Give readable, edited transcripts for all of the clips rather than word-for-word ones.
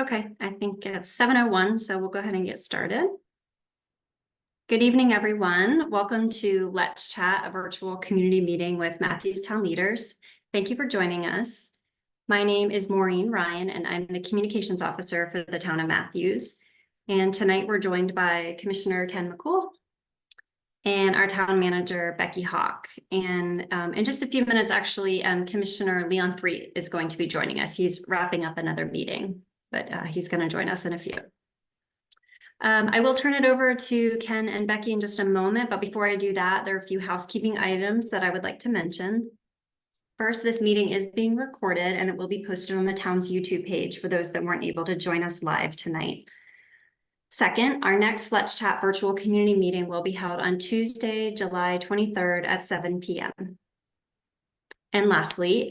Okay, I think it's 7:01, so we'll go ahead and get started. Good evening, everyone. Welcome to Let's Chat, a virtual community meeting with Matthews Town Leaders. Thank you for joining us. My name is Maureen Ryan, and I'm the Communications Officer for the Town of Matthews. And tonight we're joined by Commissioner Ken McCool and our Town Manager Becky Hawke. And in just a few minutes, actually, Commissioner Threatt is going to be joining us. He's wrapping up another meeting, but he's going to join us in a few. I will turn it over to Ken and Becky in just a moment, but before I do that, there are a few housekeeping items that I would like to mention. First, this meeting is being recorded and it will be posted on the town's YouTube page for those that weren't able to join us live tonight. Second, our next Let's Chat virtual community meeting will be held on Tuesday, July 23rd at 7 p.m. And lastly,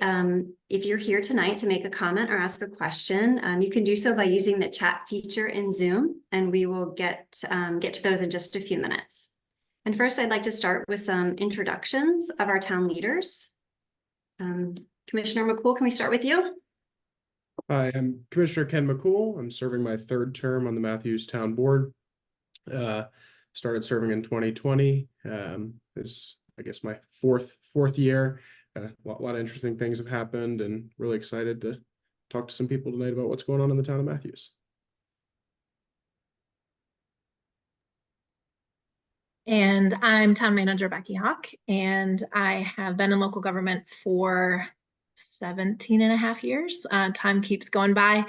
if you're here tonight to make a comment or ask a question, you can do so by using the chat feature in Zoom, and we will get to those in just a few minutes. And first, I'd like to start with some introductions of our town leaders. Commissioner McCool, can we start with you? Hi, I'm Commissioner Ken McCool. I'm serving my third term on the Matthews Town Board. Started serving in 2020. This is, I guess, my fourth year. A lot of interesting things have happened, and really excited to talk to some people tonight about what's going on in the town of Matthews. And I'm Town Manager Becky Hawke, and I have been in local government for 17 and a half years. Time keeps going by.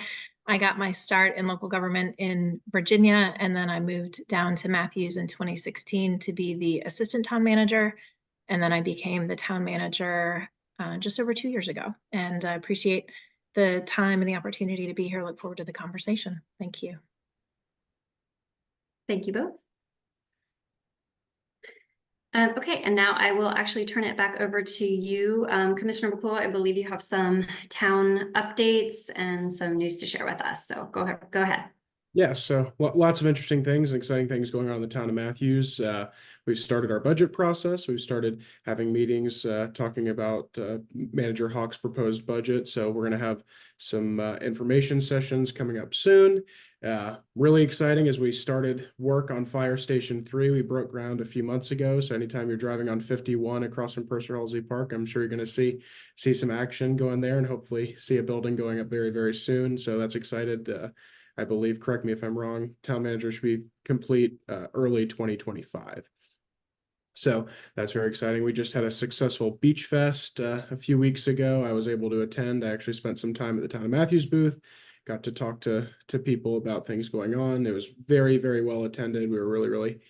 I got my start in local government in Virginia, and then I moved down to Matthews in 2016 to be the assistant town manager. And then I became the town manager just over 2 years ago. And I appreciate the time and the opportunity to be here. Look forward to the conversation. Thank you. Thank you both. Okay, and now I will actually turn it back over to you, Commissioner McCool. I believe you have some town updates and some news to share with us. So go ahead. Yeah, so lots of interesting things, exciting things going on in the town of Matthews. We've started our budget process. We've started having meetings talking about Manager Hawke's proposed budget. So we're going to have some information sessions coming up soon. Really exciting as we started work on Fire Station 3. We broke ground a few months ago. So anytime you're driving on 51 across from Purser Halsey Park, I'm sure you're going to see some action going there and hopefully see a building going up very, very soon. So that's excited. I believe, correct me if I'm wrong, town manager should be complete early 2025. So that's very exciting. We just had a successful beach fest a few weeks ago. I was able to attend. I actually spent some time at the Town of Matthews booth, got to talk to people about things going on. It was very, very well attended. We were really, really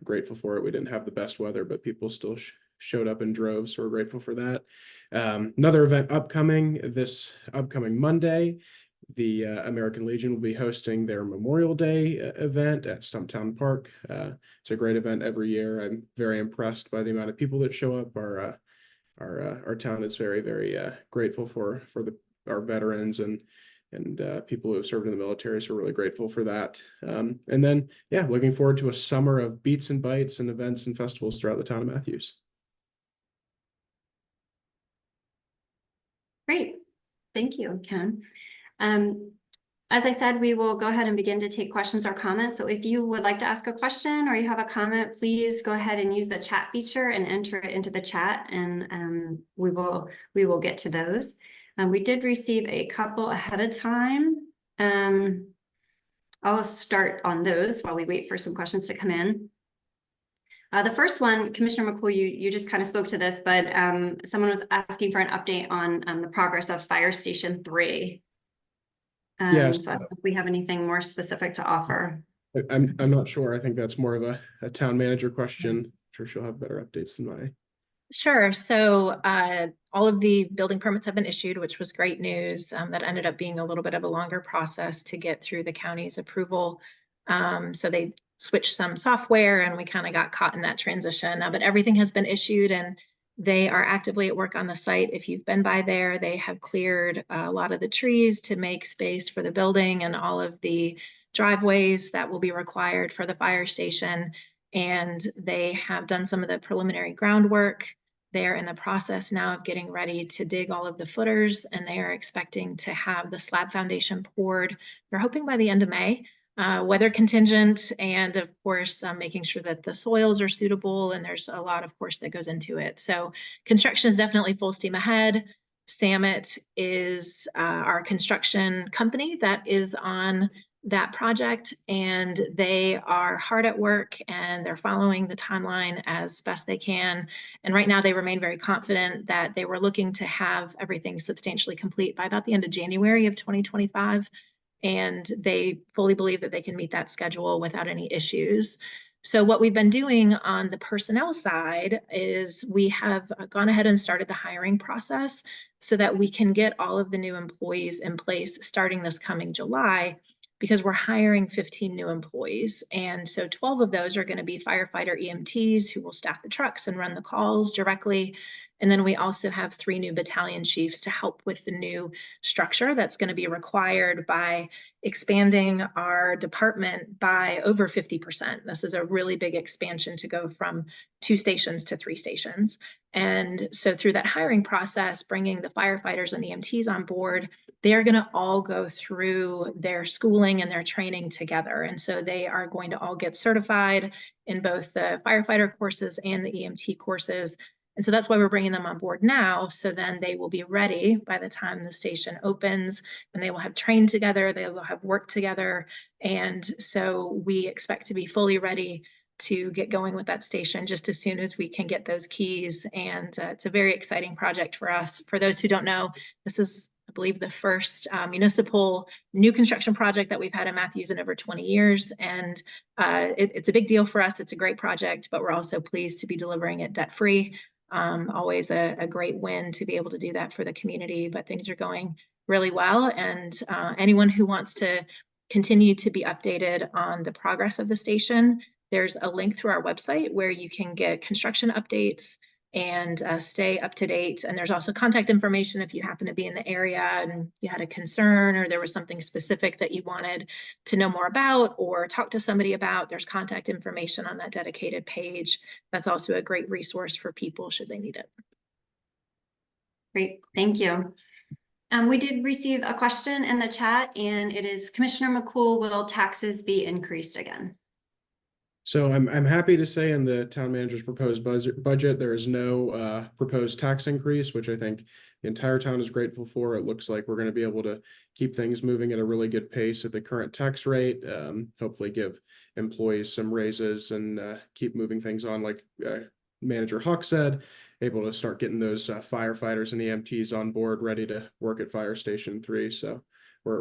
grateful for it. We didn't have the best weather, but people still showed up in droves, so we're grateful for that. Another event upcoming this upcoming Monday. The American Legion will be hosting their Memorial Day event at Stumptown Park. It's a great event every year. I'm very impressed by the amount of people that show up. Our town is very, very grateful for our veterans and people who have served in the military. So we're really grateful for that. And then, yeah, looking forward to a summer of beats and bites and events and festivals throughout the town of Matthews. Great. Thank you, Ken. As I said, we will go ahead and begin to take questions or comments. So if you would like to ask a question or you have a comment, please go ahead and use the chat feature and enter it into the chat, and we will get to those. We did receive a couple ahead of time. I'll start on those while we wait for some questions to come in. The first one, Commissioner McCool, you just kind of spoke to this, but someone was asking for an update on the progress of Fire Station 3. Yes. So I don't know if we have anything more specific to offer. I'm not sure. I think that's more of a town manager question. I'm sure she'll have better updates than I. Sure. So all of the building permits have been issued, which was great news. That ended up being a little bit of a longer process to get through the county's approval. So they switched some software and we kind of got caught in that transition. But everything has been issued and they are actively at work on the site. If you've been by there, they have cleared a lot of the trees to make space for the building and all of the driveways that will be required for the fire station. And they have done some of the preliminary groundwork. They're in the process now of getting ready to dig all of the footers, and they are expecting to have the slab foundation poured. They're hoping by the end of May. Weather contingent, and of course, making sure that the soils are suitable, and there's a lot, of course, that goes into it. So construction is definitely full steam ahead. Samet is our construction company that is on that project, and they are hard at work and they're following the timeline as best they can. And right now they remain very confident that they were looking to have everything substantially complete by about the end of January of 2025. And they fully believe that they can meet that schedule without any issues. So what we've been doing on the personnel side is we have gone ahead and started the hiring process so that we can get all of the new employees in place starting this coming July, because we're hiring 15 new employees. And so 12 of those are going to be firefighter EMTs who will staff the trucks and run the calls directly. And then we also have 3 new battalion chiefs to help with the new structure that's going to be required by expanding our department by over 50%. This is a really big expansion to go from 2 stations to 3 stations. And so through that hiring process, bringing the firefighters and EMTs on board, they're going to all go through their schooling and their training together. And so they are going to all get certified in both the firefighter courses and the EMT courses. And so that's why we're bringing them on board now. So then they will be ready by the time the station opens, and they will have trained together, they will have worked together. And so we expect to be fully ready to get going with that station just as soon as we can get those keys. And it's a very exciting project for us. For those who don't know, this is, I believe, the first municipal new construction project that we've had in Matthews in over 20 years. And it's a big deal for us. It's a great project, but we're also pleased to be delivering it debt-free. Always a great win to be able to do that for the community, but things are going really well. And anyone who wants to continue to be updated on the progress of the station, there's a link through our website where you can get construction updates and stay up to date. And there's also contact information if you happen to be in the area and you had a concern or there was something specific that you wanted to know more about or talk to somebody about. There's contact information on that dedicated page. That's also a great resource for people should they need it. Great, thank you. We did receive a question in the chat, and it is, Commissioner McCool, will taxes be increased again? So I'm happy to say in the town manager's proposed budget, there is no proposed tax increase, which I think the entire town is grateful for. It looks like we're going to be able to keep things moving at a really good pace at the current tax rate, hopefully give employees some raises and keep moving things on, like Manager Hawke said, able to start getting those firefighters and EMTs on board, ready to work at Fire Station 3. So we're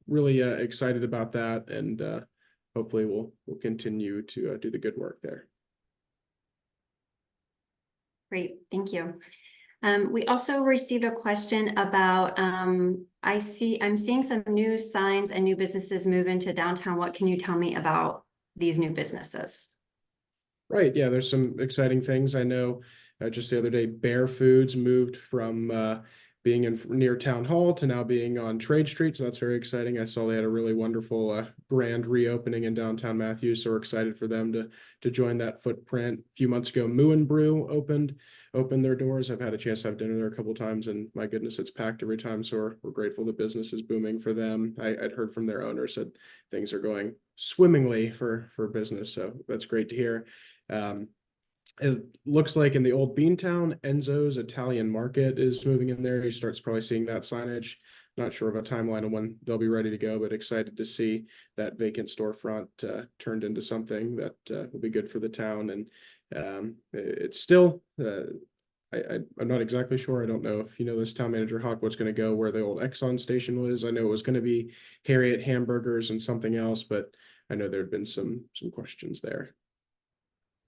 really excited about that, and hopefully we'll continue to do the good work there. Great, thank you. We also received a question about, I'm seeing some new signs and new businesses move into downtown. What can you tell me about these new businesses? Right, yeah, there's some exciting things. I know just the other day, Bear Foods moved from being near Town Hall to now being on Trade Street. So that's very exciting. I saw they had a really wonderful grand reopening in downtown Matthews. So we're excited for them to join that footprint. A few months ago, Moo and Brew opened their doors. I've had a chance to have dinner there a couple of times, and my goodness, it's packed every time. So we're grateful the business is booming for them. I'd heard from their owner, said things are going swimmingly for business. So that's great to hear. It looks like in the old Beantown, Enzo's Italian Market is moving in there. He starts probably seeing that signage. Not sure of a timeline on when they'll be ready to go, but excited to see that vacant storefront turned into something that will be good for the town. And it's still, I'm not exactly sure. I don't know if you know this, Town Manager Hawke, what's going to go where the old Exxon station was. I know it was going to be Harriet Hamburgers and something else, but I know there had been some questions there.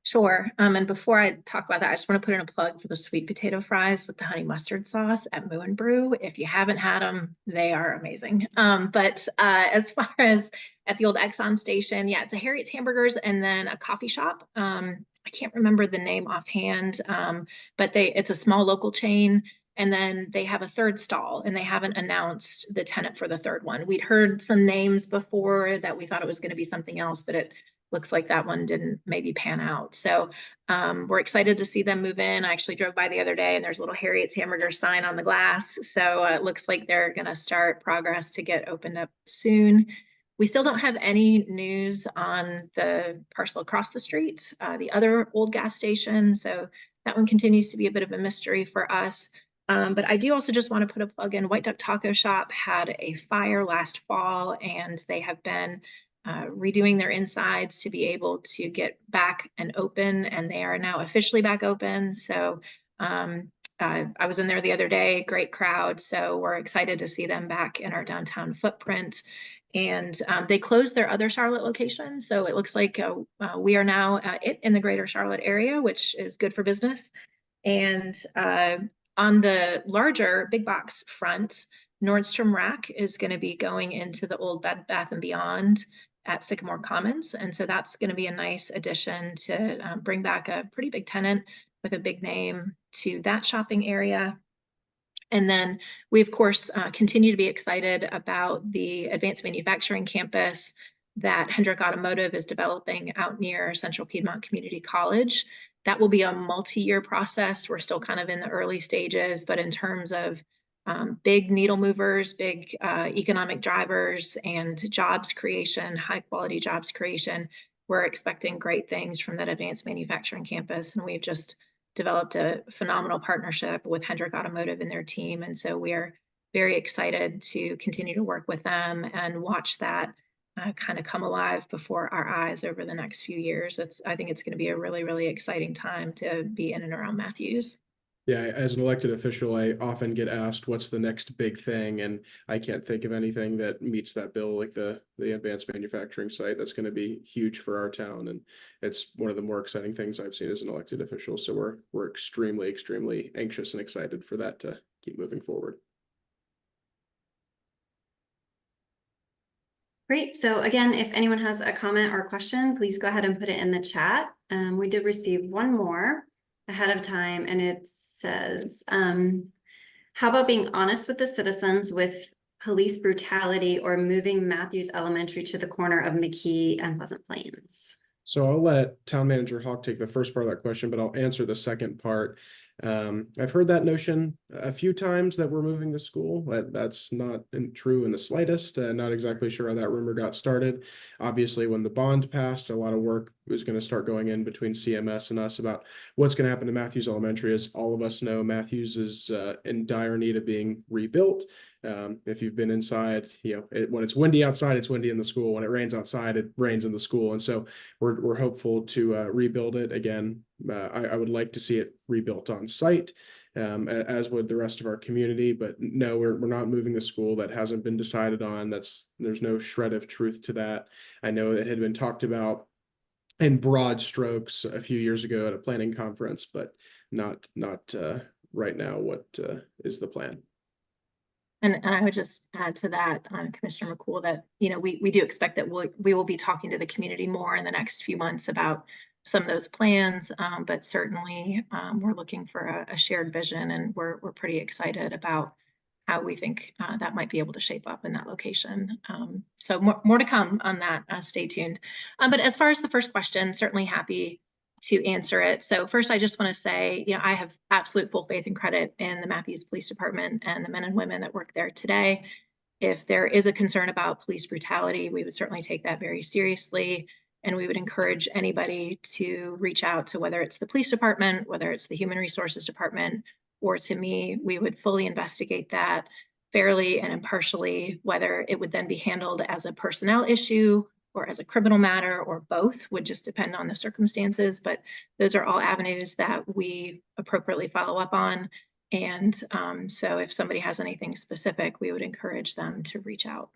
Sure. And before I talk about that, I just want to put in a plug for the sweet potato fries with the honey mustard sauce at Moo and Brew. If you haven't had them, they are amazing. But as far as at the old Exxon station, yeah, it's a Harriet's Hamburgers and then a coffee shop. I can't remember the name offhand, but it's a small local chain. And then they have a third stall, and they haven't announced the tenant for the third one. We'd heard some names before that we thought it was going to be something else, but it looks like that one didn't maybe pan out. So we're excited to see them move in. I actually drove by the other day and there's a little Harriet's Hamburger sign on the glass. So it looks like they're going to start progress to get opened up soon. We still don't have any news on the parcel across the street, the other old gas station. So that one continues to be a bit of a mystery for us. But I do also just want to put a plug in. White Duck Taco Shop had a fire last fall, and they have been redoing their insides to be able to get back and open, and they are now officially back open. So I was in there the other day, great crowd. So we're excited to see them back in our downtown footprint. And they closed their other Charlotte location. So it looks like we are now in the greater Charlotte area, which is good for business. And on the larger big box front, Nordstrom Rack is going to be going into the old Bed Bath & Beyond at Sycamore Commons. And so that's going to be a nice addition to bring back a pretty big tenant with a big name to that shopping area. And then we, of course, continue to be excited about the advanced manufacturing campus that Hendrick Automotive is developing out near Central Piedmont Community College. That will be a multi-year process. We're still kind of in the early stages, but in terms of big needle movers, big economic drivers, and jobs creation, high quality jobs creation, we're expecting great things from that advanced manufacturing campus. And we've just developed a phenomenal partnership with Hendrick Automotive and their team. And so we are very excited to continue to work with them and watch that kind of come alive before our eyes over the next few years. I think it's going to be a really, really exciting time to be in and around Matthews. Yeah, as an elected official, I often get asked what's the next big thing, and I can't think of anything that meets that bill like the advanced manufacturing site. That's going to be huge for our town, and it's one of the more exciting things I've seen as an elected official. So we're extremely anxious and excited for that to keep moving forward. Great. So again, if anyone has a comment or question, please go ahead and put it in the chat. We did receive one more ahead of time, and it says, how about being honest with the citizens with police brutality or moving Matthews Elementary to the corner of McKee and Pleasant Plains? So I'll let Town Manager Hawke take the first part of that question, but I'll answer the second part. I've heard that notion a few times that we're moving the school. That's not true in the slightest. Not exactly sure how that rumor got started. Obviously, when the bond passed, a lot of work was going to start going in between CMS and us about what's going to happen to Matthews Elementary. As all of us know, Matthews is in dire need of being rebuilt. If you've been inside, when it's windy outside, it's windy in the school. When it rains outside, it rains in the school. And so we're hopeful to rebuild it again. I would like to see it rebuilt on site, as would the rest of our community. But no, we're not moving the school. That hasn't been decided on. There's no shred of truth to that. I know it had been talked about in broad strokes a few years ago at a planning conference, but not right now. What is the plan? And I would just add to that, Commissioner McCool, that we do expect that we will be talking to the community more in the next few months about some of those plans, but certainly we're looking for a shared vision, and we're pretty excited about how we think that might be able to shape up in that location. So more to come on that. Stay tuned. But as far as the first question, certainly happy to answer it. So first, I just want to say, I have absolute full faith and credit in the Matthews Police Department and the men and women that work there today. If there is a concern about police brutality, we would certainly take that very seriously. And we would encourage anybody to reach out to, whether it's the police department, whether it's the human resources department, or to me. We would fully investigate that fairly and impartially. Whether it would then be handled as a personnel issue or as a criminal matter, or both, would just depend on the circumstances. But those are all avenues that we appropriately follow up on. And so if somebody has anything specific, we would encourage them to reach out.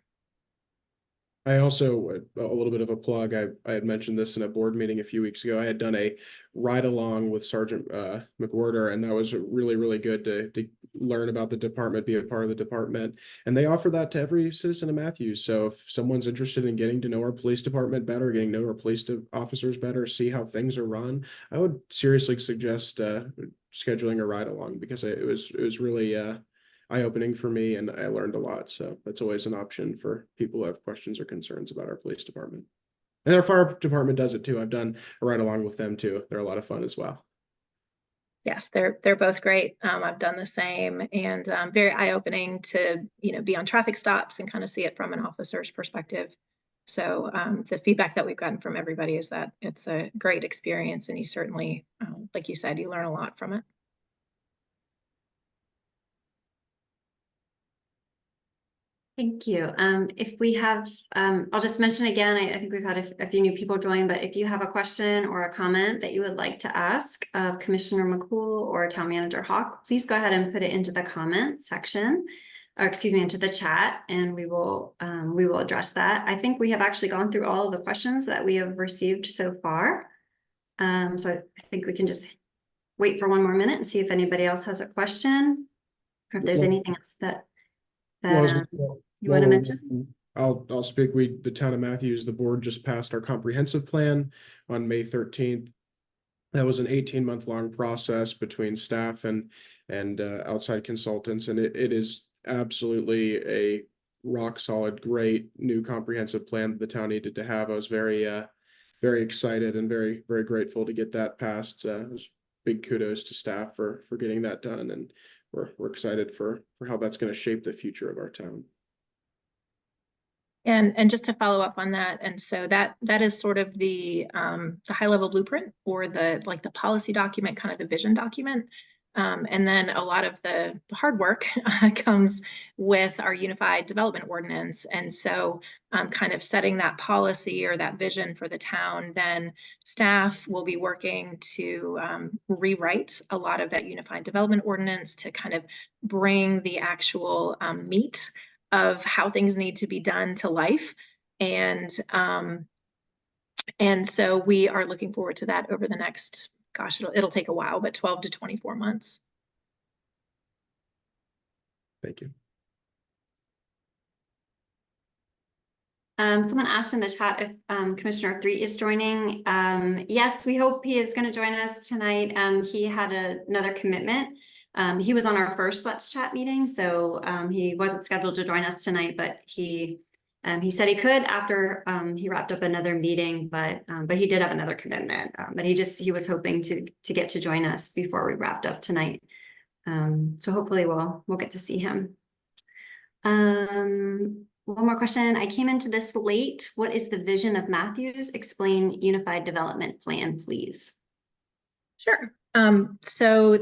I also, a little bit of a plug, I had mentioned this in a board meeting a few weeks ago. I had done a ride along with Sergeant McWhorter, and that was really good to learn about the department, be a part of the department. And they offer that to every citizen of Matthews. So if someone's interested in getting to know our police department better, getting to know our police officers better, see how things are run, I would seriously suggest scheduling a ride along, because it was really eye-opening for me, and I learned a lot. So that's always an option for people who have questions or concerns about our police department. And our fire department does it too. I've done a ride along with them too. They're a lot of fun as well. Yes, they're both great. I've done the same, and very eye-opening to be on traffic stops and kind of see it from an officer's perspective. So the feedback that we've gotten from everybody is that it's a great experience, and you certainly, like you said, you learn a lot from it. Thank you. If we have, I'll just mention again, I think we've had a few new people join, but if you have a question or a comment that you would like to ask of Commissioner McCool or Town Manager Hawke, please go ahead and put it into the comment section, or excuse me, into the chat, and we will address that. I think we have actually gone through all of the questions that we have received so far. So I think we can just wait for one more minute and see if anybody else has a question, or if there's anything else that you want to mention? I'll speak. The town of Matthews, the board just passed our comprehensive plan on May 13th. That was an 18-month-long process between staff and outside consultants, and it is absolutely a rock solid, great new comprehensive plan that the town needed to have. I was very excited and very grateful to get that passed. It was big kudos to staff for getting that done, and we're excited for how that's going to shape the future of our town. And just to follow up on that, and so that is sort of the high level blueprint, or the policy document, kind of the vision document. And then a lot of the hard work comes with our unified development ordinance. And so kind of setting that policy or that vision for the town, then staff will be working to rewrite a lot of that unified development ordinance to kind of bring the actual meat of how things need to be done to life. And so we are looking forward to that over the next, gosh, it'll take a while, but 12 to 24 months. Thank you. Someone asked in the chat if Commissioner Threatt is joining. Yes, we hope he is going to join us tonight. He had another commitment. He was on our first Let's Chat meeting, so he wasn't scheduled to join us tonight, but he said he could after he wrapped up another meeting, but he did have another commitment. But he was hoping to get to join us before we wrapped up tonight. So hopefully we'll get to see him. One more question. I came into this late. What is the vision of Matthews? Explain Unified Development Plan, please. Sure. So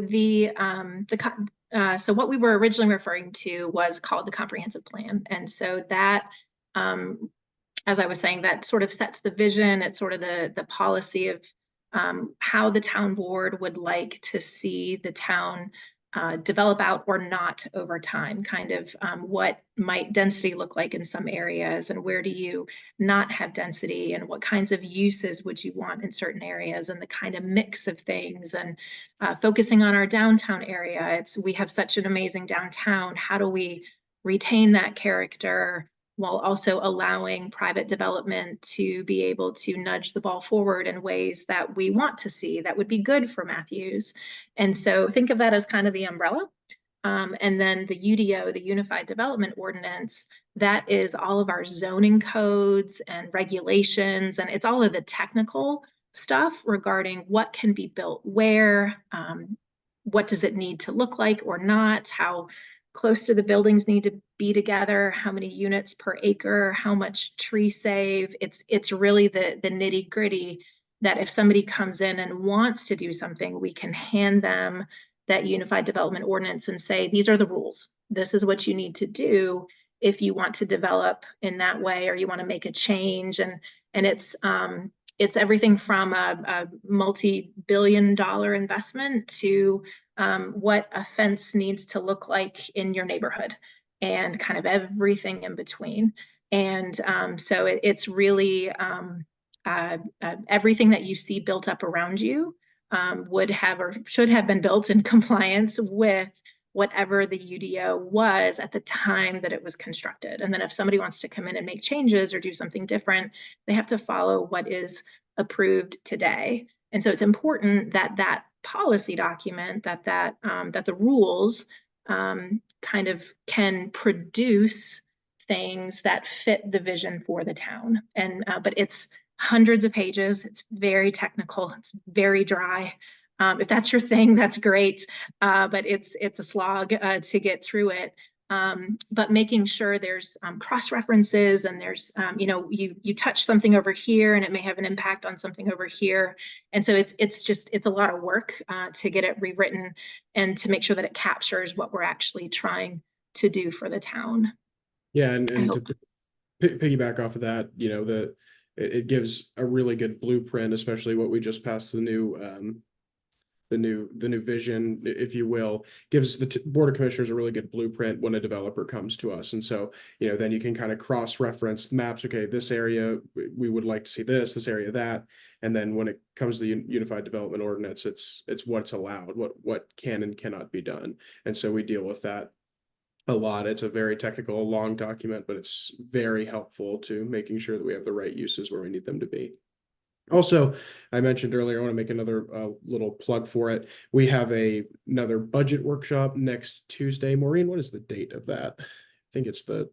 so what we were originally referring to was called the comprehensive plan. And so that, as I was saying, that sort of sets the vision. It's sort of the policy of how the town board would like to see the town develop out or not over time, kind of what might density look like in some areas, and where do you not have density, and what kinds of uses would you want in certain areas, and the kind of mix of things, and focusing on our downtown area. We have such an amazing downtown. How do we retain that character while also allowing private development to be able to nudge the ball forward in ways that we want to see, that would be good for Matthews? And so think of that as kind of the umbrella. And then the UDO, the Unified Development Ordinance, that is all of our zoning codes and regulations, and it's all of the technical stuff regarding what can be built where, what does it need to look like or not, how close to the buildings need to be together, how many units per acre, how much tree save. It's really the nitty gritty that if somebody comes in and wants to do something, we can hand them that Unified Development Ordinance and say, these are the rules. This is what you need to do if you want to develop in that way, or you want to make a change. And it's everything from a multi-billion-dollar investment to what a fence needs to look like in your neighborhood, and kind of everything in between. And so it's really everything that you see built up around you would have or should have been built in compliance with whatever the UDO was at the time that it was constructed. And then if somebody wants to come in and make changes or do something different, they have to follow what is approved today. And so it's important that that policy document, that the rules kind of can produce things that fit the vision for the town. And but hundreds of pages. It's very technical. It's very dry. If that's your thing, that's great. But it's a slog to get through it. But making sure there's cross references, and there's you touch something over here and it may have an impact on something over here, and so it's a lot of work to get it rewritten and to make sure that it captures what we're actually trying to do for the town. Yeah, and to piggyback off of that, it gives a really good blueprint, especially what we just passed the new vision, if you will, gives the Board of Commissioners a really good blueprint when a developer comes to us. And so, then you can kind of cross-reference maps. Okay, this area, we would like to see this area, that. And then when it comes to the Unified Development Ordinance, it's what's allowed, what can and cannot be done. And so we deal with that a lot. It's a very technical, long document, but it's very helpful to making sure that we have the right uses where we need them to be. Also, I mentioned earlier, I want to make another little plug for it. We have another budget workshop next Tuesday. Maureen, what is the date of that? I think it's the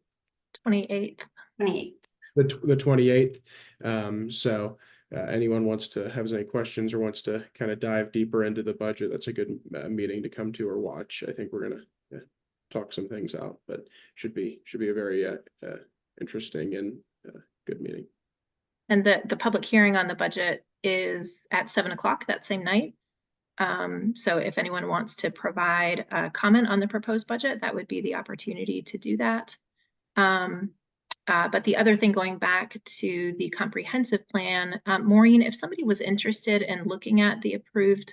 28th. 28th. The 28th. So anyone wants to have any questions or wants to kind of dive deeper into the budget, that's a good meeting to come to or watch. I think we're going to talk some things out, but should be a very interesting and good meeting. And the public hearing on the budget is at 7 o'clock that same night. So if anyone wants to provide a comment on the proposed budget, that would be the opportunity to do that. But the other thing, going back to the comprehensive plan, Maureen, if somebody was interested in looking at the approved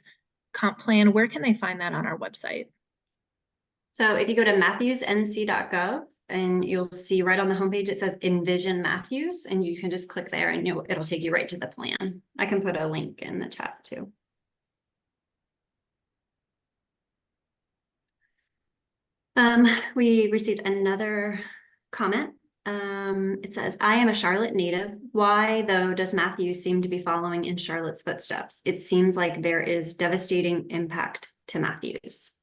comp plan, where can they find that on our website? So if you go to matthewsnc.gov, and you'll see right on the homepage, it says Envision Matthews, and you can just click there and it'll take you right to the plan. I can put a link in the chat too. We received another comment. It says, I am a Charlotte native. Why, though, does Matthews seem to be following in Charlotte's footsteps? It seems like there is devastating impact to Matthews.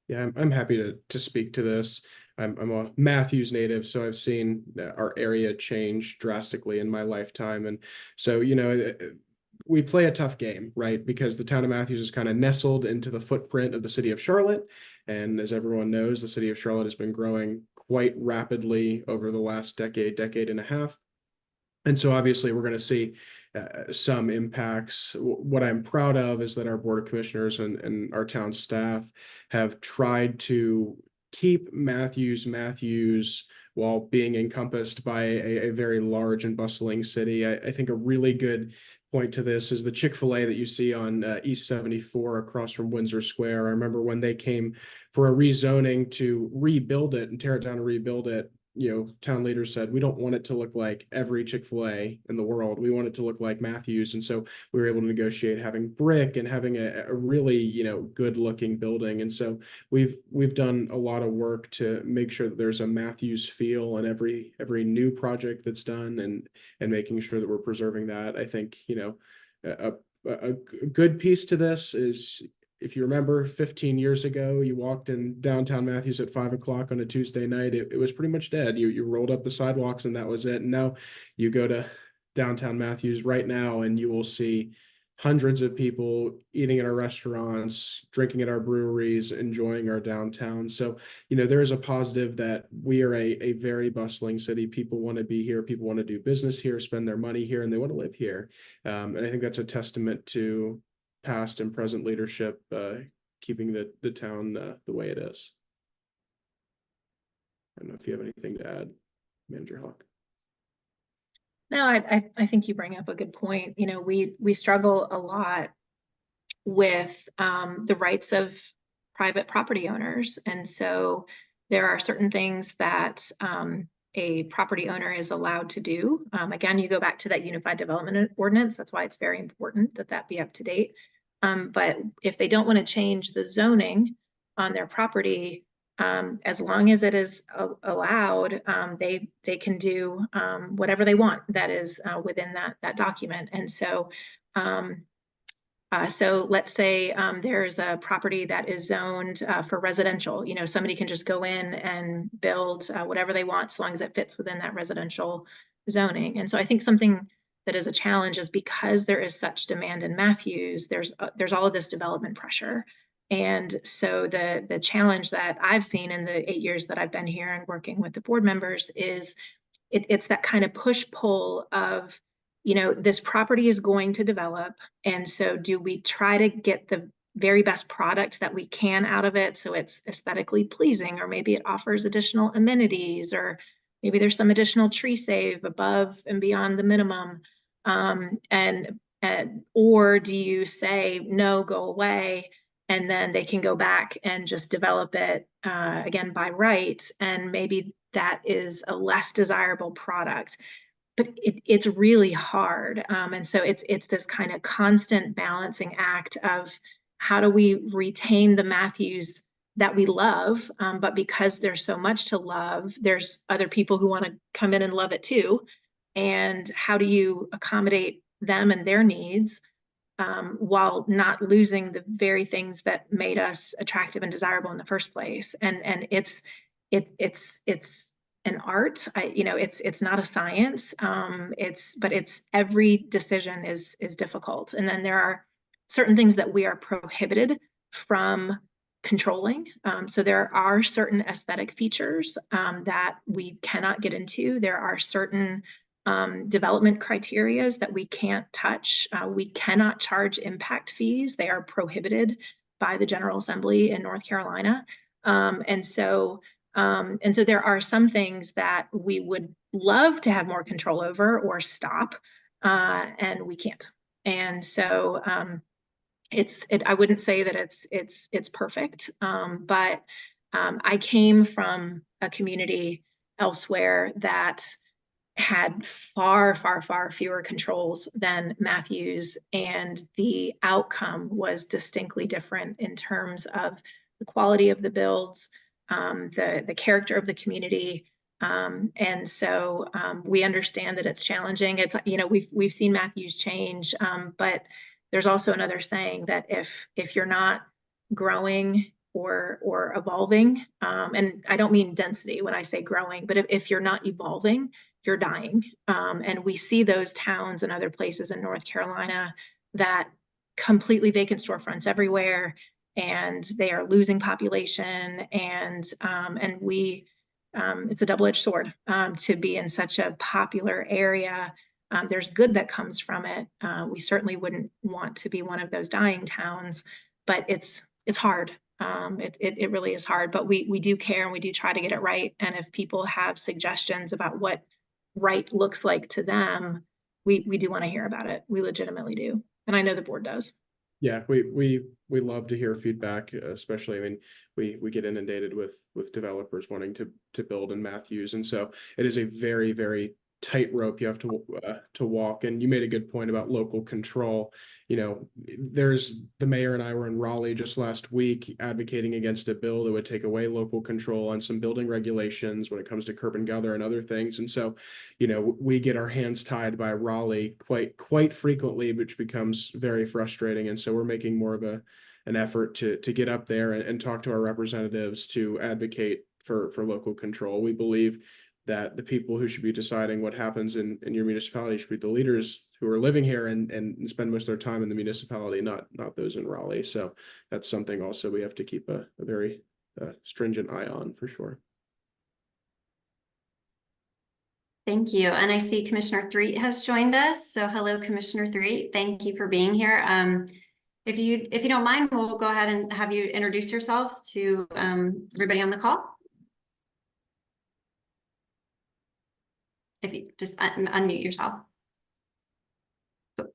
Yeah, I'm happy to speak to this. I'm a Matthews native, so I've seen our area change drastically in my lifetime. And so, we play a tough game, right? Because the town of Matthews is kind of nestled into the footprint of the city of Charlotte. And as everyone knows, the city of Charlotte has been growing quite rapidly over the last decade and a half. And so obviously we're going to see some impacts. What I'm proud of is that our Board of Commissioners and our town staff have tried to keep Matthews while being encompassed by a very large and bustling city. I think a really good point to this is the Chick-fil-A that you see on East 74 across from Windsor Square. I remember when they came for a rezoning to rebuild it and tear it down and rebuild it, town leaders said, we don't want it to look like every Chick-fil-A in the world. We want it to look like Matthews. And so we were able to negotiate having brick and having a really, good looking building. And so we've done a lot of work to make sure that there's a Matthews feel in every new project that's done, and making sure that we're preserving that. I think, a good piece to this is, if you remember 15 years ago, you walked in downtown Matthews at 5 o'clock on a Tuesday night, it was pretty much dead. You rolled up the sidewalks and that was it. And now you go to downtown Matthews right now and you will see hundreds of people eating at our restaurants, drinking at our breweries, enjoying our downtown. So, there is a positive that we are a very bustling city. People want to be here. People want to do business here, spend their money here, and they want to live here. And I think that's a testament to past and present leadership, keeping the town the way it is. I don't know if you have anything to add, Manager Hawke. No, I think you bring up a good point. We struggle a lot with the rights of private property owners. And so there are certain things that a property owner is allowed to do. Again, you go back to that Unified Development Ordinance. That's why it's very important that be up to date. But if they don't want to change the zoning on their property, as long as it is allowed, they can do whatever they want that is within that document. And so, so let's say there's a property that is zoned for residential. Somebody can just go in and build whatever they want, so long as it fits within that residential zoning. And so I think something that is a challenge is because there is such demand in Matthews, there's all of this development pressure. And so the challenge that I've seen in the 8 years that I've been here and working with the board members is it's that kind of push-pull of, this property is going to develop. And so do we try to get the very best product that we can out of it so it's aesthetically pleasing, or maybe it offers additional amenities, or maybe there's some additional tree save above and beyond the minimum. Or do you say, no, go away, and then they can go back and just develop it again by right, and maybe that is a less desirable product. But it's really hard. And so it's this kind of constant balancing act of how do we retain the Matthews that we love, but because there's so much to love, there's other people who want to come in and love it too. And how do you accommodate them and their needs while not losing the very things that made us attractive and desirable in the first place? And it's an art. It's not a science. But every decision is difficult. And then there are certain things that we are prohibited from controlling. So there are certain aesthetic features that we cannot get into. There are certain development criterias that we can't touch. We cannot charge impact fees. They are prohibited by the General Assembly in North Carolina. And so there are some things that we would love to have more control over or stop, and we can't. And so I wouldn't say that it's perfect, but I came from a community elsewhere that had far, far, far fewer controls than Matthews, and the outcome was distinctly different in terms of the quality of the builds, the character of the community. And so we understand that it's challenging. It's, we've seen Matthews change, but there's also another saying that if you're not growing or evolving, and I don't mean density when I say growing, but if you're not evolving, you're dying. And we see those towns and other places in North Carolina that completely vacant storefronts everywhere, and they are losing population. And it's a double-edged sword to be in such a popular area. There's good that comes from it. We certainly wouldn't want to be one of those dying towns, but it's hard. It really is hard, but we do care and we do try to get it right. And if people have suggestions about what right looks like to them, we do want to hear about it. We legitimately do. And I know the board does. Yeah, we love to hear feedback, especially, I mean, we get inundated with developers wanting to build in Matthews. And so it is a very, very tightrope you have to walk. And you made a good point about local control. There's the mayor and I were in Raleigh just last week advocating against a bill that would take away local control on some building regulations when it comes to curb and gutter and other things. And so, we get our hands tied by Raleigh quite frequently, which becomes very frustrating. And so we're making more of an effort to get up there and talk to our representatives to advocate for local control. We believe that the people who should be deciding what happens in your municipality should be the leaders who are living here and spend most of their time in the municipality, not those in Raleigh. So that's something also we have to keep a very stringent eye on, for sure. Thank you. And I see Commissioner Threatt has joined us. So hello, Commissioner Threatt. Thank you for being here. If you don't mind, we'll go ahead and have you introduce yourself to everybody on the call. If you just unmute yourself. I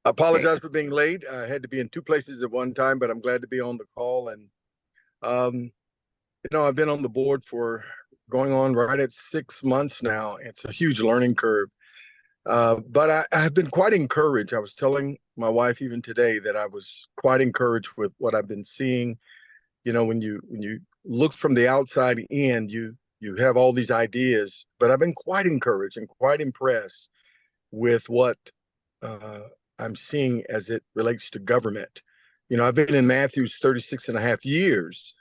apologize for being late. I had to be in two places at one time, but I'm glad to be on the call. And, I've been on the board for going on right at 6 months now. It's a huge learning curve. But I have been quite encouraged. I was telling my wife even today that I was quite encouraged with what I've been seeing. When you look from the outside in, you have all these ideas, but I've been quite encouraged and quite impressed with what I'm seeing as it relates to government. I've been in Matthews 36 and a half years,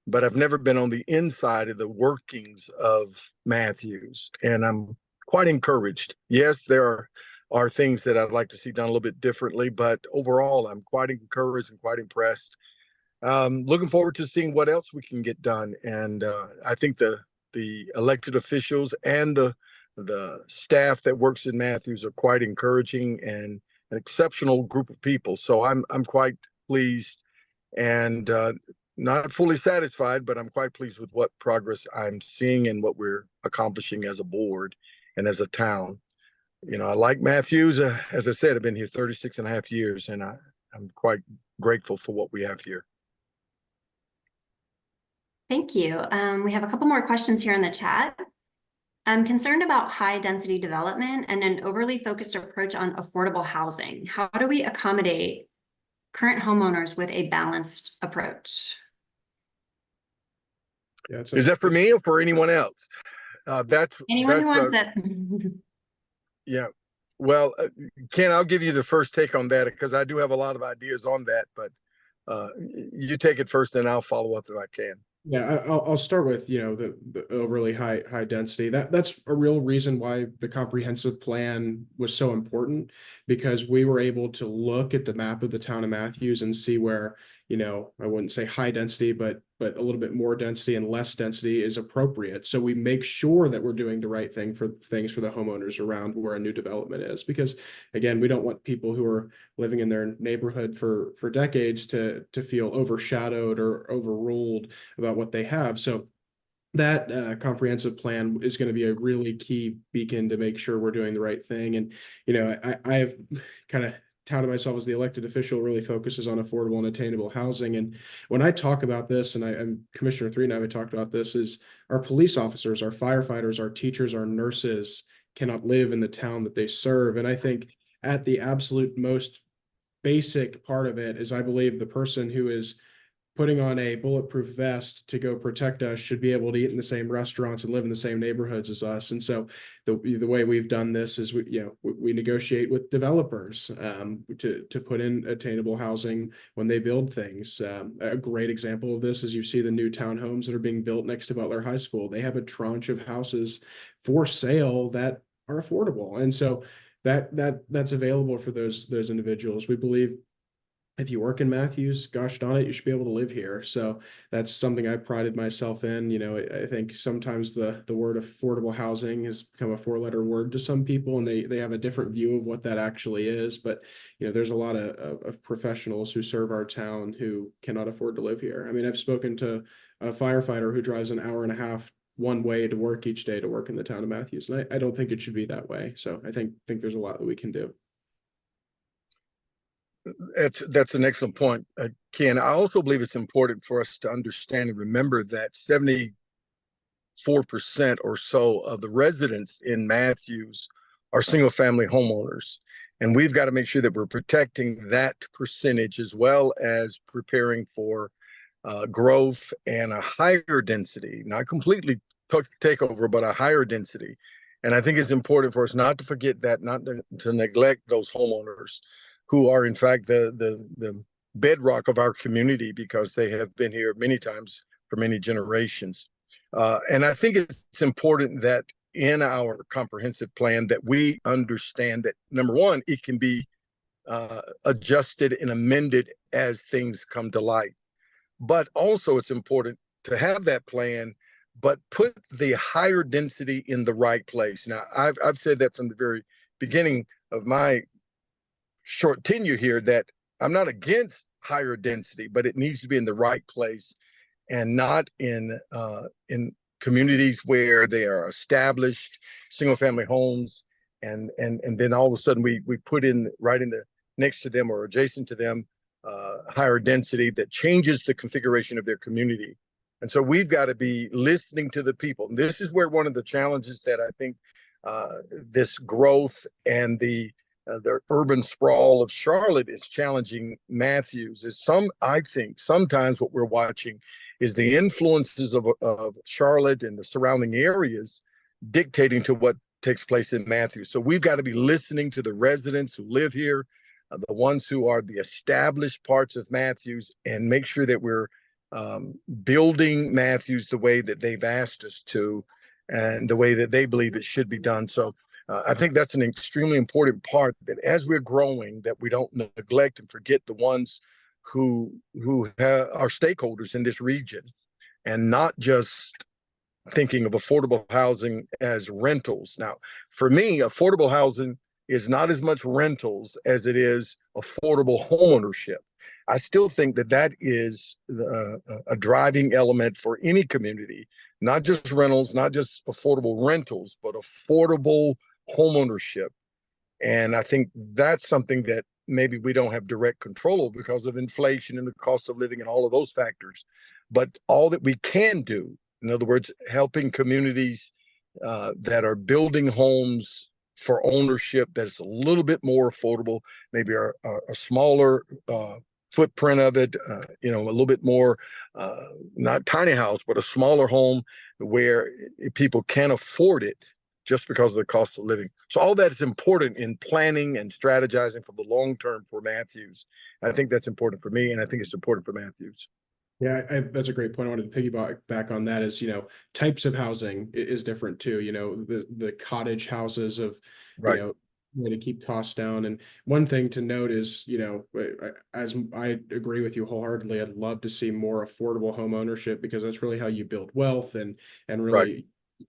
but I've never been on the inside of the workings of Matthews. And I'm quite encouraged. Yes, there are things that I'd like to see done a little bit differently, but overall, I'm quite encouraged and quite impressed. Looking forward to seeing what else we can get done. And I think the elected officials and the staff that works in Matthews are quite encouraging and an exceptional group of people. So I'm quite pleased and not fully satisfied, but I'm quite pleased with what progress I'm seeing and what we're accomplishing as a board and as a town. You know, I like Matthews. As I said, I've been here 36 and a half years, and I'm quite grateful for what we have here. Thank you. We have a couple more questions here in the chat. I'm concerned about high density development and an overly focused approach on affordable housing. How do we accommodate current homeowners with a balanced approach? Yeah, Is that for me or for anyone else? Anyone who wants it. Yeah. Well, Ken, I'll give you the first take on that because I do have a lot of ideas on that, but you take it first and I'll follow up if I can. Yeah, I'll start with, the overly high density. That's a real reason why the comprehensive plan was so important, because we were able to look at the map of the town of Matthews and see where, I wouldn't say high density, but a little bit more density and less density is appropriate. So we make sure that we're doing the right thing for things for the homeowners around where a new development is, because again, we don't want people who are living in their neighborhood for decades to feel overshadowed or overruled about what they have. So that comprehensive plan is going to be a really key beacon to make sure we're doing the right thing. And, I have kind of touted myself as the elected official really focuses on affordable and attainable housing. And when I talk about this, and Commissioner Threatt and I have talked about this, is our police officers, our firefighters, our teachers, our nurses cannot live in the town that they serve. And I think at the absolute most basic part of it is, I believe the person who is putting on a bulletproof vest to go protect us should be able to eat in the same restaurants and live in the same neighborhoods as us. And so the way we've done this is we negotiate with developers to put in attainable housing when they build things. A great example of this is you see the new townhomes that are being built next to Butler High School. They have a tranche of houses for sale that are affordable. And so that's available for those individuals. We believe if you work in Matthews, gosh darn it, you should be able to live here. So that's something I prided myself in. I think sometimes the word affordable housing has become a four-letter word to some people, and they have a different view of what that actually is. But, there's a lot of professionals who serve our town who cannot afford to live here. I mean, I've spoken to a firefighter who drives an hour and a half one way to work each day to work in the town of Matthews. And I don't think it should be that way. So I think there's a lot that we can do. That's an excellent point, Ken. I also believe it's important for us to understand and remember that 74% or so of the residents in Matthews are single-family homeowners, and we've got to make sure that we're protecting that percentage as well as preparing for growth and a higher density, not completely takeover, but a higher density. And I think it's important for us not to forget that, not to neglect those homeowners who are in fact the bedrock of our community, because they have been here many times for many generations. And I think it's important that in our comprehensive plan that we understand that, number one, it can be adjusted and amended as things come to light. But also it's important to have that plan, but put the higher density in the right place. Now, I've said that from the very beginning of my short tenure here, that I'm not against higher density, but it needs to be in the right place and not in communities where they are established single family homes and then all of a sudden we put in right in the next to them or adjacent to them higher density that changes the configuration of their community. And so we've got to be listening to the people. And this is where one of the challenges that I think this growth and the urban sprawl of Charlotte is challenging Matthews is I think sometimes what we're watching is the influences of Charlotte and the surrounding areas dictating to what takes place in Matthews. So we've got to be listening to the residents who live here, the ones who are the established parts of Matthews, and make sure that we're building Matthews the way that they've asked us to and the way that they believe it should be done. So I think that's an extremely important part, that as we're growing, that we don't neglect and forget the ones who are stakeholders in this region, and not just thinking of affordable housing as rentals. Now, for me, affordable housing is not as much rentals as it is affordable homeownership. I still think that that is a driving element for any community, not just rentals, not just affordable rentals, but affordable homeownership. And I think that's something that maybe we don't have direct control over because of inflation and the cost of living and all of those factors. But all that we can do, in other words, helping communities that are building homes for ownership that's a little bit more affordable, maybe a smaller footprint of it, a little bit more, not tiny house, but a smaller home where people can afford it just because of the cost of living. So all that is important in planning and strategizing for the long term for Matthews. I think that's important for me, and I think it's important for Matthews. Yeah, that's a great point. I wanted to piggyback back on that is, types of housing is different too. The cottage houses of, Right. Way to keep costs down. And one thing to note is, as I agree with you wholeheartedly, I'd love to see more affordable home ownership, because that's really how you build wealth and really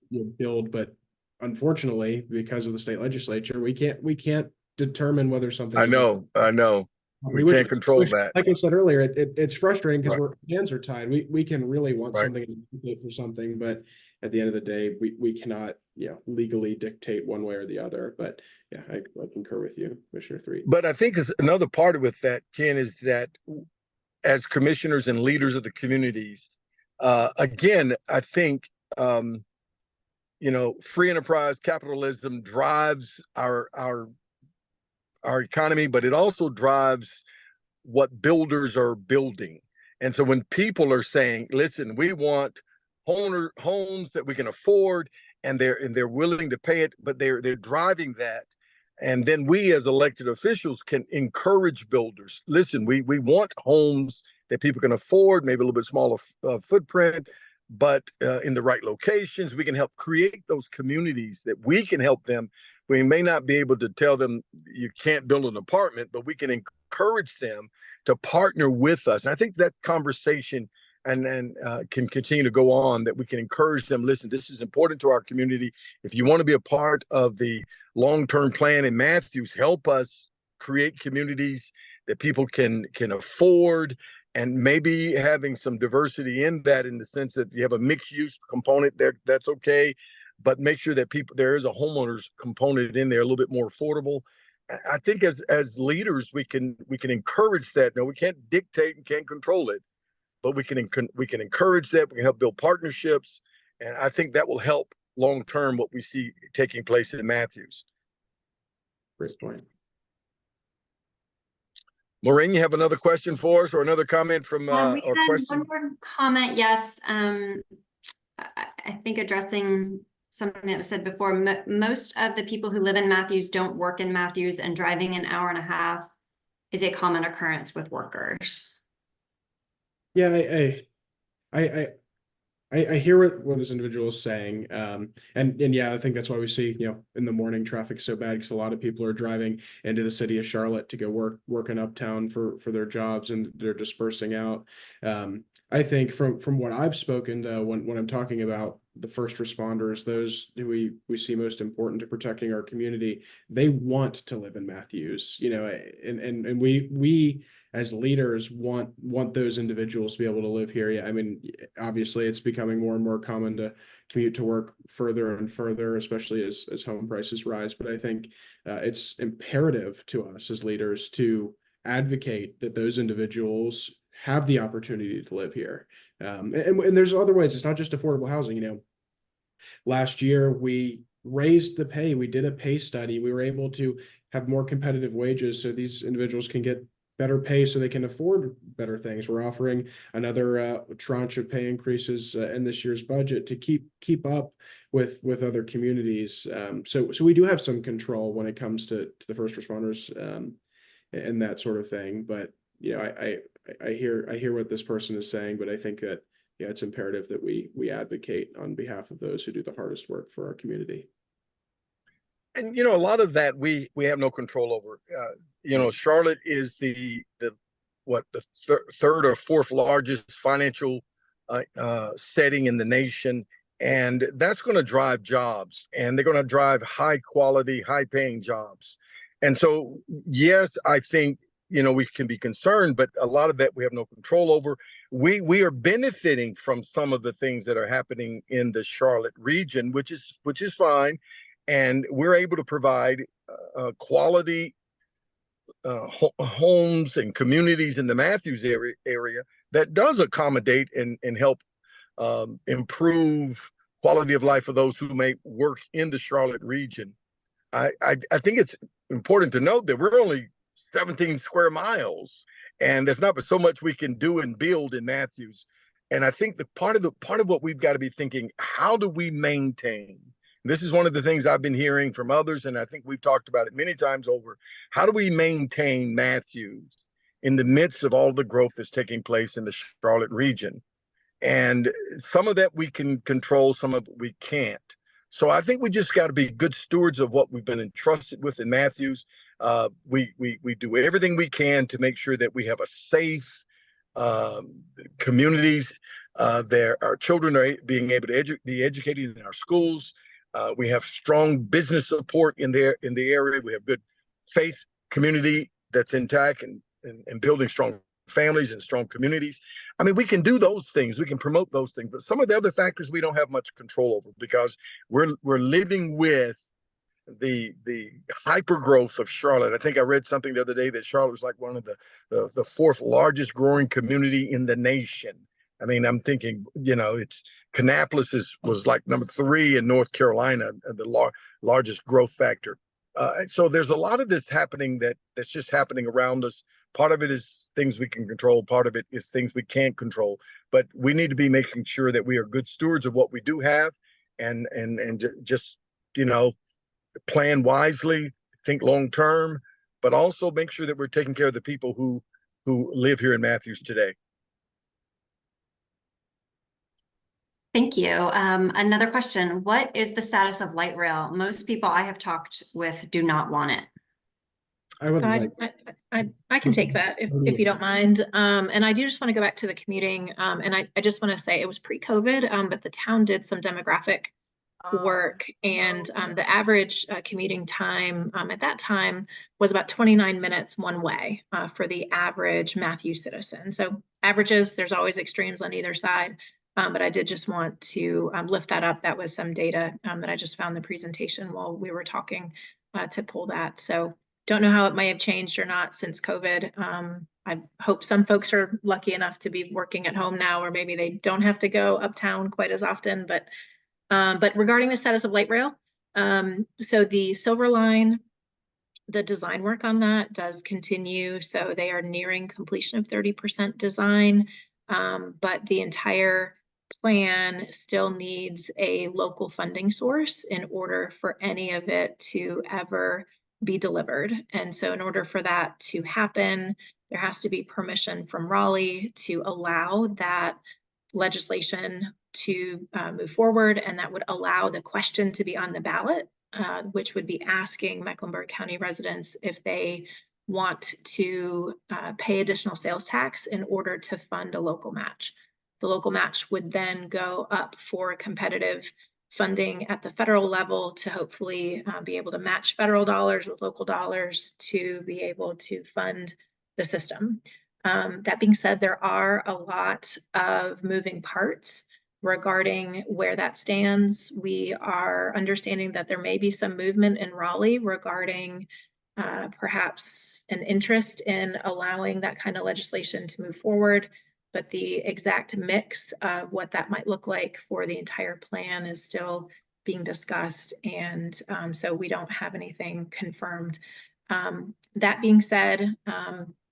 you build. But unfortunately, because of the state legislature, we can't determine whether something I is know. We which, can't control that. like I said earlier, it's frustrating because Right. our hands are tied. We can really want Right. something and advocate for something, but at the end of the day, we cannot, legally dictate one way or the other. But yeah, I concur with you, Commissioner Threatt. But I think another part with that, Ken, is that as commissioners and leaders of the communities, again, I think free enterprise capitalism drives our economy, but it also drives what builders are building. And so when people are saying, listen, we want homes that we can afford, and they're willing to pay it, but they're driving that. And then we as elected officials can encourage builders. Listen, we want homes that people can afford, maybe a little bit smaller footprint, but in the right locations. We can help create those communities that we can help them. We may not be able to tell them you can't build an apartment, but we can encourage them to partner with us. And I think that conversation and can continue to go on, that we can encourage them. Listen, this is important to our community. If you want to be a part of the long-term plan in Matthews, help us create communities that people can afford, and maybe having some diversity in that, in the sense that you have a mixed use component there, that's okay, but make sure that there is a homeowners component in there, a little bit more affordable. I think as leaders, we can encourage that. No, we can't dictate and can't control it, but we can encourage that. We can help build partnerships, and I think that will help long term what we see taking place in Matthews. Great point. Maureen, you have another question for us, or another comment from we or had question? one more comment. Yes, I think addressing something that was said before. Most of the people who live in Matthews don't work in Matthews, and driving an hour and a half is a common occurrence with workers. Yeah, I hear what this individual is saying. And yeah, I think that's why we see, in the morning traffic so bad, because a lot of people are driving into the city of Charlotte to go work in uptown for their jobs, and they're dispersing out. I think from what I've spoken to, when I'm talking about the first responders, those who we see most important to protecting our community, they want to live in Matthews, and we as leaders want those individuals to be able to live here. Yeah, I mean, obviously it's becoming more and more common to commute to work further and further, especially as home prices rise. But I think it's imperative to us as leaders to advocate that those individuals have the opportunity to live here. And there's other ways. It's not just affordable housing. Last year we raised the pay. We did a pay study. We were able to have more competitive wages so these individuals can get better pay so they can afford better things. We're offering another tranche of pay increases in this year's budget to keep up with other communities. So we do have some control when it comes to the first responders and that sort of thing. But I hear what this person is saying, but I think that it's imperative that we advocate on behalf of those who do the hardest work for our community. And a lot of that we have no control over. Charlotte is the third or fourth largest financial setting in the nation, and that's going to drive jobs, and they're going to drive high quality, high paying jobs. And so, yes, I think we can be concerned, but a lot of that we have no control over. We are benefiting from some of the things that are happening in the Charlotte region, which is fine, and we're able to provide quality homes and communities in the Matthews area that does accommodate and help improve quality of life for those who may work in the Charlotte region. I think it's important to note that we're only 17 square miles, and there's not so much we can do and build in Matthews. And I think the part of what we've got to be thinking, how do we maintain? This is one of the things I've been hearing from others, and I think we've talked about it many times over. How do we maintain Matthews in the midst of all the growth that's taking place in the Charlotte region? And some of that we can control, some of it we can't. So I think we just got to be good stewards of what we've been entrusted with in Matthews. We do everything we can to make sure that we have a safe communities. Our children are being able to be educated in our schools. We have strong business support in the area. We have good faith community that's intact and building strong families and strong communities. I mean, we can do those things. We can promote those things, but some of the other factors we don't have much control over because we're living with the hyper growth of Charlotte. I think I read something the other day that Charlotte was like one of the fourth largest growing community in the nation. I mean, I'm thinking, it's Kannapolis was like number 3 in North Carolina, the largest growth factor. So there's a lot of this happening that's just happening around us. Part of it is things we can control. Part of it is things we can't control. But we need to be making sure that we are good stewards of what we do have, and just plan wisely, think long term, but also make sure that we're taking care of the people who live here in Matthews today. Thank you. Another question. What is the status of light rail? Most people I have talked with do not want it. I can take that if you don't mind. And I do just want to go back to the commuting. And I just want to say it was pre-COVID, but the town did some demographic work, and the average commuting time at that time was about 29 minutes one way for the average Matthews citizen. So averages, there's always extremes on either side. But I did just want to lift that up. That was some data that I just found in the presentation while we were talking to pull that. So don't know how it may have changed or not since COVID. I hope some folks are lucky enough to be working at home now, or maybe they don't have to go uptown quite as often. But regarding the status of light rail, so the Silver Line, the design work on that does continue. So they are nearing completion of 30% design, but the entire plan still needs a local funding source in order for any of it to ever be delivered. And so in order for that to happen, there has to be permission from Raleigh to allow that legislation to move forward, and that would allow the question to be on the ballot, which would be asking Mecklenburg County residents if they want to pay additional sales tax in order to fund a local match. The local match would then go up for competitive funding at the federal level to hopefully be able to match federal dollars with local dollars to be able to fund the system. That being said, there are a lot of moving parts regarding where that stands. We are understanding that there may be some movement in Raleigh regarding perhaps an interest in allowing that kind of legislation to move forward, but the exact mix of what that might look like for the entire plan is still being discussed, and so we don't have anything confirmed. That being said,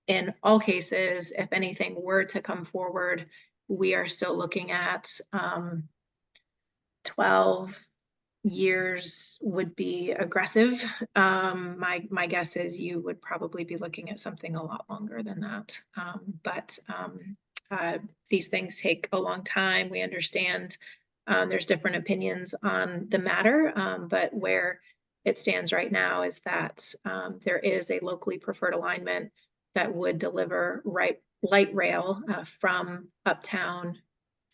in all cases, if anything were to come forward, we are still looking at 12 years would be aggressive. My guess is you would probably be looking at something a lot longer than that. But these things take a long time. We understand there's different opinions on the matter, but where it stands right now is that there is a locally preferred alignment that would deliver light rail from Uptown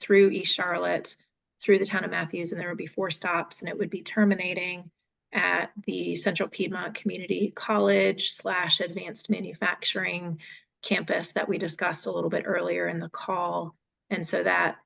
through East Charlotte, through the town of Matthews, and there would be 4 stops, and it would be terminating at the Central Piedmont Community College / Advanced Manufacturing campus that we discussed a little bit earlier in the call. And so that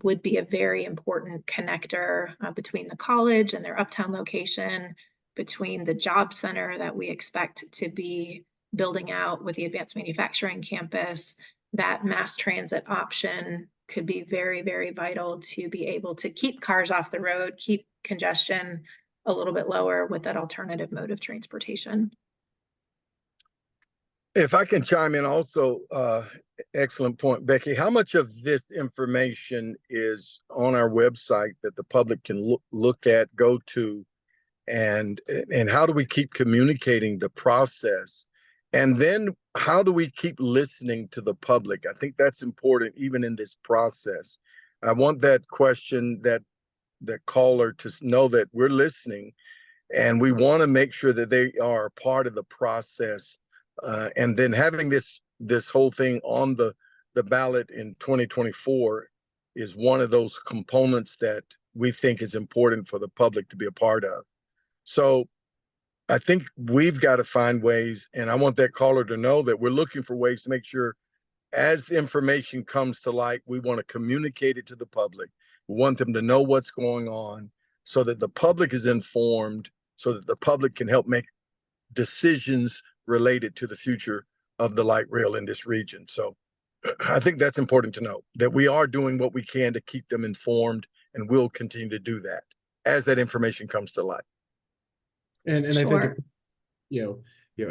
would be a very important connector between the college and their Uptown location, between the job center that we expect to be building out with the Advanced Manufacturing campus. That mass transit option could be very, very vital to be able to keep cars off the road, keep congestion a little bit lower with that alternative mode of transportation. If I can chime in also, excellent point, Becky. How much of this information is on our website that the public can look at, go to, and how do we keep communicating the process? And then how do we keep listening to the public? I think that's important even in this process. I want that question, that caller to know that we're listening, and we want to make sure that they are part of the process. And then having this whole thing on the ballot in 2024 is one of those components that we think is important for the public to be a part of. So I think we've got to find ways, and I want that caller to know that we're looking for ways to make sure as the information comes to light, we want to communicate it to the public. We want them to know what's going on so that the public is informed, so that the public can help make decisions related to the future of the light rail in this region. So I think that's important to know, that we are doing what we can to keep them informed, and we'll continue to do that as that information comes to light. And Sure. I think,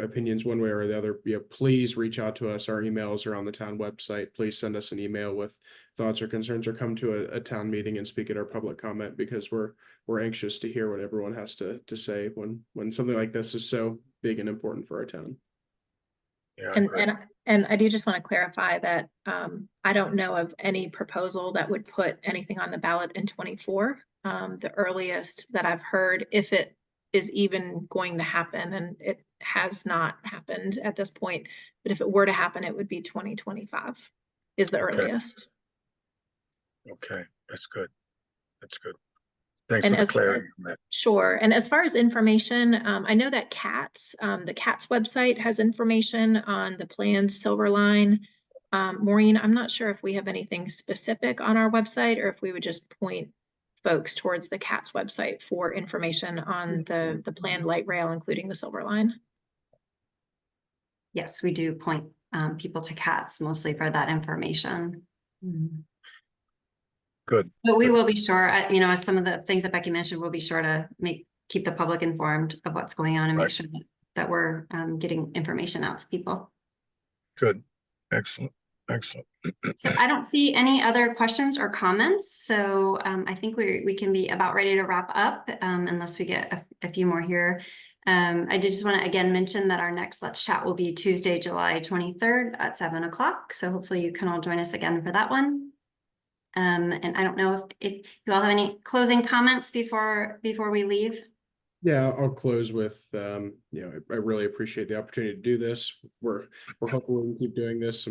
opinions one way or the other, please reach out to us. Our emails are on the town website. Please send us an email with thoughts or concerns, or come to a town meeting and speak at our public comment, because we're anxious to hear what everyone has to say when something like this is so big and important for our town. Yeah, and I do just want to clarify that I don't know of any proposal that would put anything on the ballot in 24. The earliest that I've heard, if it is even going to happen, and it has not happened at this point, but if it were to happen, it would be 2025 is the earliest. Okay, that's good. That's good. Thanks And for the clarity on that. Sure. And as far as information, I know that the CATS website has information on the planned Silver Line. Maureen, I'm not sure if we have anything specific on our website, or if we would just point folks towards the CATS website for information on the planned light rail, including the Silver Line. Yes, we do point people to CATS mostly for that information. Good. But we will be sure, some of the things that Becky mentioned, we'll be sure to keep the public informed of what's going on, and make sure that we're getting information out to people. Good. Excellent. Excellent. So I don't see any other questions or comments. So I think we can be about ready to wrap up, unless we get a few more here. I did just want to again mention that our next Let's Chat will be Tuesday, July 23rd at 7 o'clock. So hopefully you can all join us again for that one. And I don't know if you all have any closing comments before we leave. Yeah, I'll close with, I really appreciate the opportunity to do this. We're hoping we can keep doing this.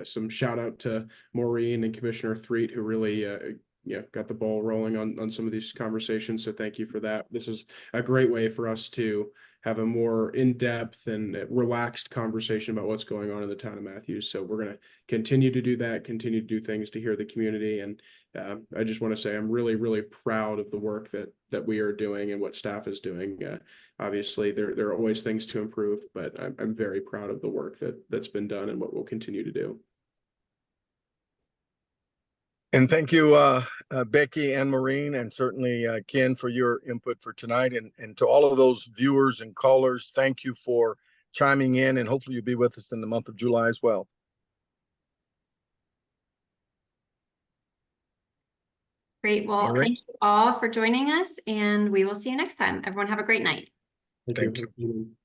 Some shout out to Maureen and Commissioner Threatt, who really, got the ball rolling on some of these conversations. So thank you for that. This is a great way for us to have a more in-depth and relaxed conversation about what's going on in the town of Matthews. So we're going to continue to do that, continue to do things to hear the community. And I just want to say I'm really, really proud of the work that we are doing and what staff is doing. Obviously, there are always things to improve, but I'm very proud of the work that's been done and what we'll continue to do. And thank you, Becky and Maureen, and certainly Ken, for your input for tonight. And to all of those viewers and callers, thank you for chiming in, and hopefully you'll be with us in the month of July as well. Great. Well, thank you all for joining us, and we will see you next time. Everyone have a great night. Thank you.